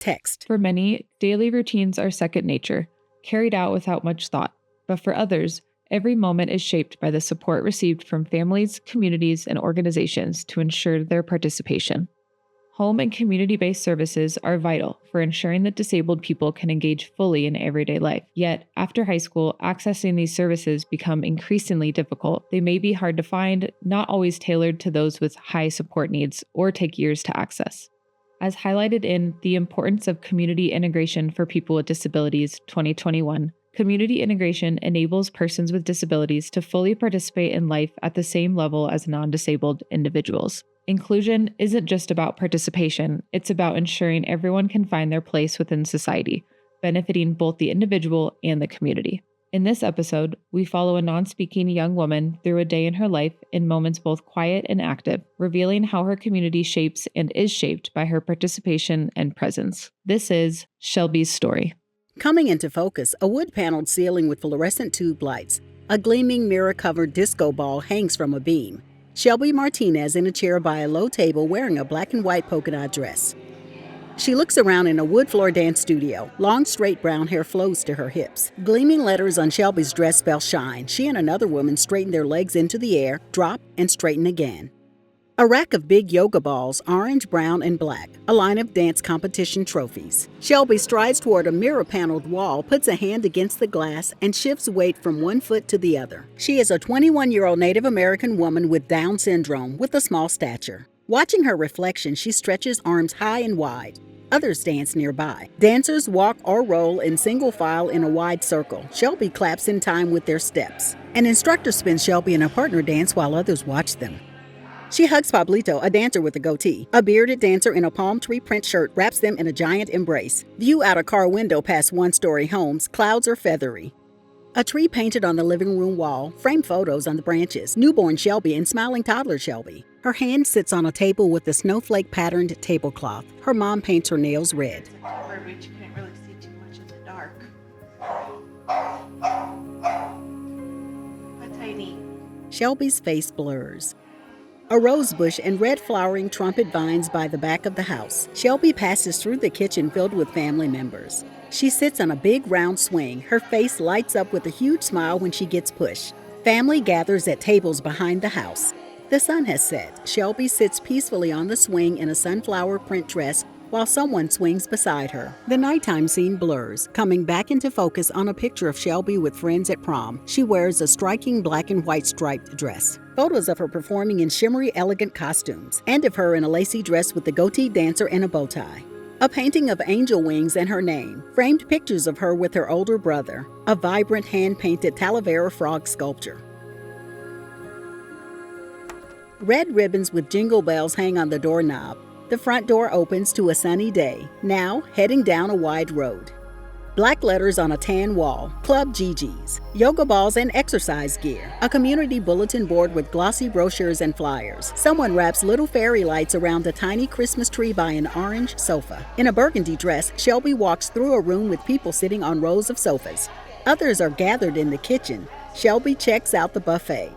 Text. For many, daily routines are second nature, carried out without much thought. But for others, every moment is shaped by the support received from families, communities, and organizations to ensure their participation. Home and community-based services are vital for ensuring that disabled people can engage fully in everyday life. Yet, after high school, accessing these services become increasingly difficult. They may be hard to find, not always tailored to those with high support needs, or take years to access. As highlighted in The Importance of Community Integration for People with Disabilities 2021, community integration enables persons with disabilities to fully participate in life at the same level as non-disabled individuals. Inclusion isn't just about participation, it's about ensuring everyone can find their place within society, benefiting both the individual and the community. In this episode, we follow a non-speaking young woman through a day in her life in moments both quiet and active, revealing how her community shapes and is shaped by her participation and presence. This is Shelby's story. Coming into focus, a wood-paneled ceiling with fluorescent tube lights. A gleaming mirror-covered disco ball hangs from a beam. Shelby Martinez in a chair by a low table wearing a black and white polka dot dress. She looks around in a wood floor dance studio. Long, straight brown hair flows to her hips. Gleaming letters on Shelby's dress spell shine. She and another woman straighten their legs into the air, drop, and straighten again. A rack of big yoga balls, orange, brown, and black. A line of dance competition trophies. Shelby strides toward a mirror-paneled wall, puts a hand against the glass, and shifts weight from one foot to the other. She is a 21-year-old Native American woman with Down syndrome, with a small stature. Watching her reflection, she stretches arms high and wide. Others dance nearby. Dancers walk or roll in single file in a wide circle. Shelby claps in time with their steps. An instructor spins Shelby in a partner dance while others watch them. She hugs Pablito, a dancer with a goatee. A bearded dancer in a palm tree print shirt wraps them in a giant embrace. View out a car window past one-story homes. Clouds are feathery. A tree painted on the living room wall. Framed photos on the branches. Newborn Shelby and smiling toddler Shelby. Her hand sits on a table with a snowflake-patterned tablecloth. Her mom paints her nails red. But you can't really see too much in the dark. What tiny? Shelby's face blurs. A rose bush and red flowering trumpet vines by the back of the house. Shelby passes through the kitchen filled with family members. She sits on a big round swing. Her face lights up with a huge smile when she gets pushed. Family gathers at tables behind the house. The sun has set. Shelby sits peacefully on the swing in a sunflower print dress while someone swings beside her. The nighttime scene blurs, coming back into focus on a picture of Shelby with friends at prom. She wears a striking black and white striped dress. Photos of her performing in shimmery, elegant costumes, and of her in a lacy dress with the goatee dancer and a bow tie. A painting of angel wings and her name. Framed pictures of her with her older brother. A vibrant hand-painted Talavera frog sculpture. Red ribbons with jingle bells hang on the doorknob. The front door opens to a sunny day, now heading down a wide road. Black letters on a tan wall, Club GG's, yoga balls and exercise gear, a community bulletin board with glossy brochures and flyers. Someone wraps little fairy lights around a tiny Christmas tree by an orange sofa. In a burgundy dress, Shelby walks through a room with people sitting on rows of sofas. Others are gathered in the kitchen. Shelby checks out the buffet.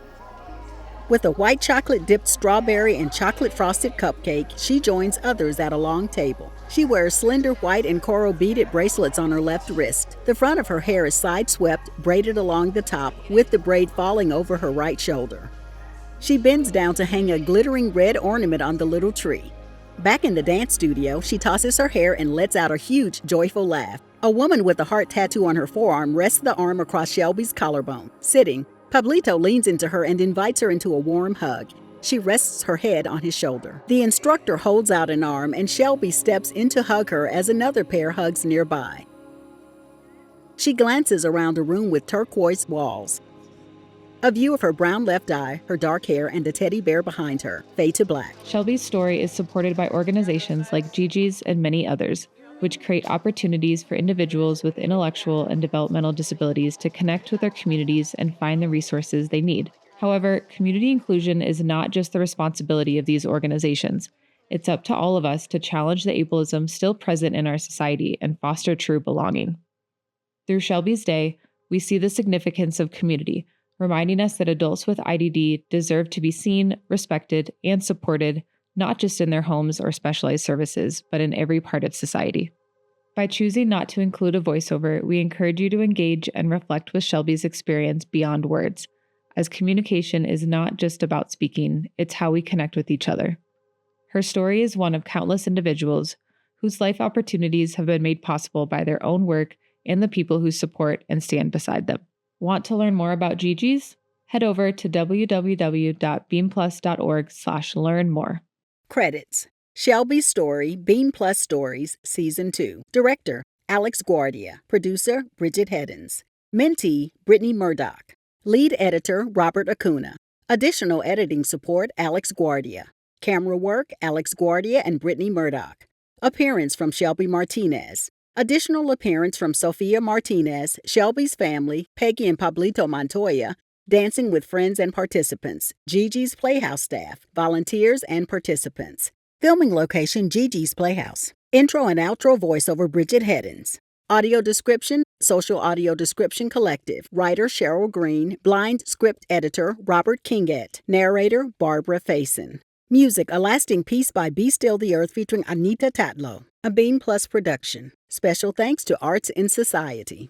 With a white chocolate-dipped strawberry and chocolate-frosted cupcake, she joins others at a long table. She wears slender white and coral beaded bracelets on her left wrist. The front of her hair is side-swept, braided along the top, with the braid falling over her right shoulder. She bends down to hang a glittering red ornament on the little tree. Back in the dance studio, she tosses her hair and lets out a huge, joyful laugh. A woman with a heart tattoo on her forearm rests the arm across Shelby's collarbone. Sitting, Pablito leans into her and invites her into a warm hug. She rests her head on his shoulder. The instructor holds out an arm and Shelby steps in to hug her as another pair hugs nearby. She glances around a room with turquoise walls. A view of her brown left eye, her dark hair, and the teddy bear behind her fade to black. Shelby's story is supported by organizations like Gigi's and many others, which create opportunities for individuals with intellectual and developmental disabilities to connect with their communities and find the resources they need. However, community inclusion is not just the responsibility of these organizations. It's up to all of us to challenge the ableism still present in our society and foster true belonging. Through Shelby's Day, we see the significance of community, reminding us that adults with IDD deserve to be seen, respected, and supported, not just in their homes or specialized services, but in every part of society. By choosing not to include a voiceover, we encourage you to engage and reflect with Shelby's experience beyond words, as communication is not just about speaking, it's how we connect with each other. Her story is one of countless individuals whose life opportunities have been made possible by their own work and the people who support and stand beside them. Want to learn more about Gigi's? Head over to www.beamplus.org/learn-more. Credits: Shelby's Story, BEAM+STORIES, Season 2. Director, Alex Guardia. Producer, Bridget Heddens. Mentee, Brittany Murdoch. Lead editor, Robert Acuna. Additional editing support, Alex Guardia. Camera work, Alex Guardia and Brittany Murdoch. Appearance from Shelby Martinez. Additional appearance from Sophia Martinez, Shelby's family, Peggy and Pablito Montoya, Dancing with Friends and Participants, Gigi's Playhouse staff, volunteers and participants. Filming location, Gigi's Playhouse. Intro and outro voiceover, Bridget Heddens. Audio description, Social Audio Description Collective. Writer, Cheryl Green. Blind script editor, Robert Kingett. Narrator, Barbara Faison. Music, A Lasting Peace by Be Still the Earth featuring Anita Tatlow. A BEAM+ production. Special thanks to Arts in Society.